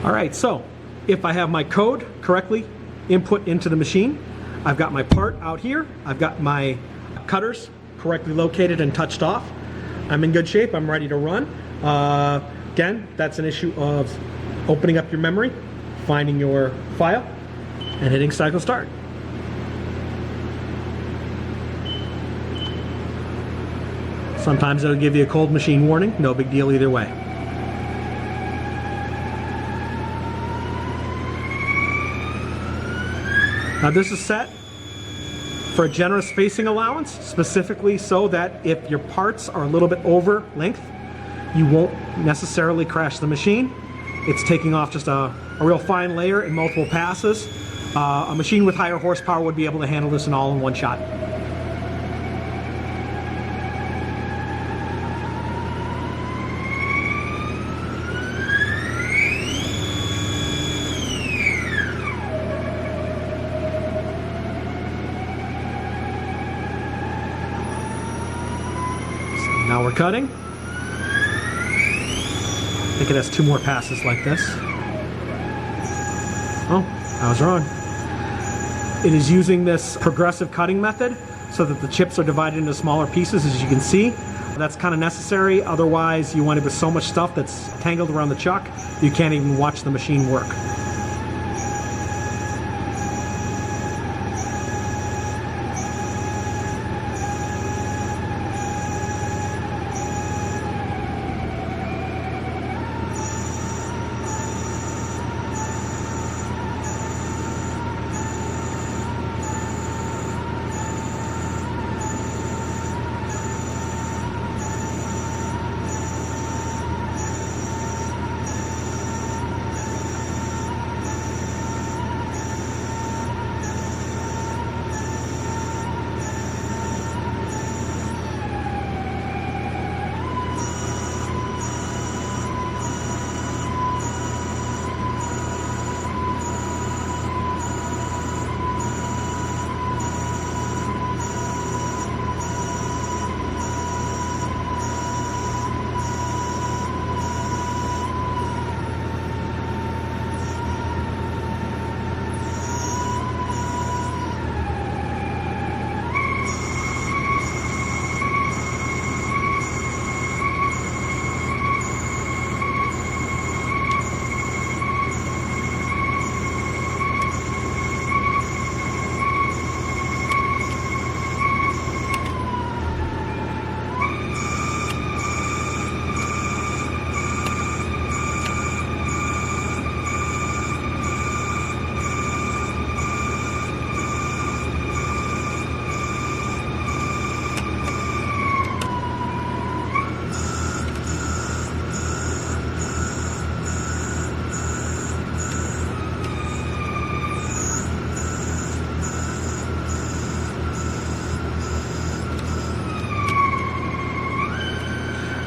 All right, so if I have my code correctly input into the machine, I've got my part out here, I've got my cutters correctly located and touched off, I'm in good shape, I'm ready to run. Again, that's an issue of opening up your memory, finding your file, and hitting cycle start. Sometimes it'll give you a cold machine warning, no big deal either way. Now this is set for a generous spacing allowance, specifically so that if your parts are a little bit over length, you won't necessarily crash the machine. It's taking off just a real fine layer in multiple passes. A machine with higher horsepower would be able to handle this in all in one shot. Now we're cutting. I think it has 2 more passes like this. Oh, I was wrong. It is using this progressive cutting method so that the chips are divided into smaller pieces, as you can see. That's kind of necessary, otherwise you wind up with so much stuff that's tangled around the chuck, you can't even watch the machine work.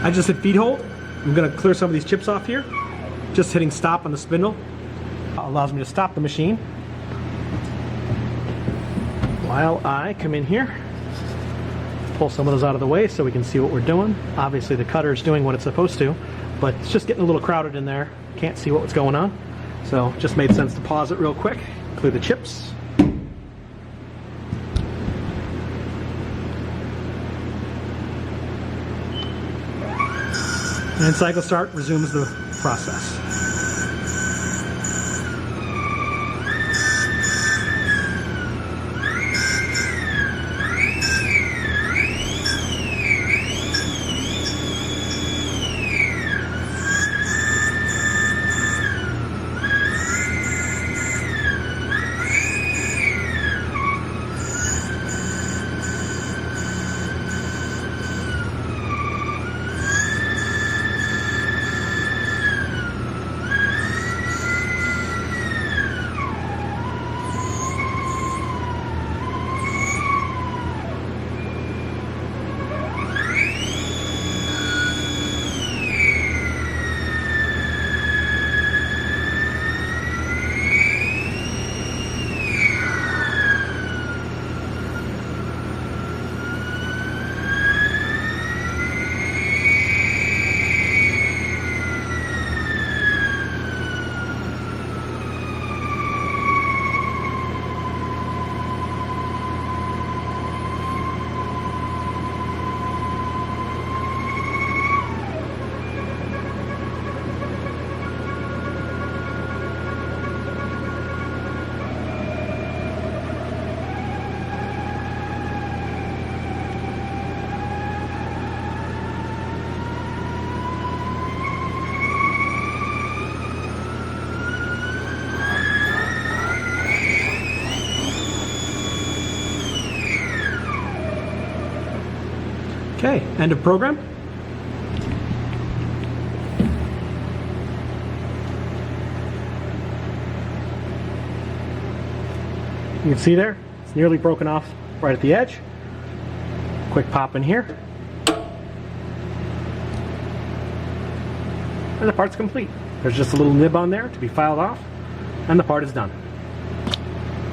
I just hit feed hold. I'm going to clear some of these chips off here. Just hitting stop on the spindle allows me to stop the machine while I come in here, pull some of those out of the way so we can see what we're doing. Obviously the cutter is doing what it's supposed to, but it's just getting a little crowded in there. Can't see what's going on. So just made sense to pause it real quick, clear the chips. And cycle start resumes the process. Okay, end of program. You can see there, it's nearly broken off right at the edge. Quick pop in here. And the part's complete. There's just a little nib on there to be filed off, and the part is done.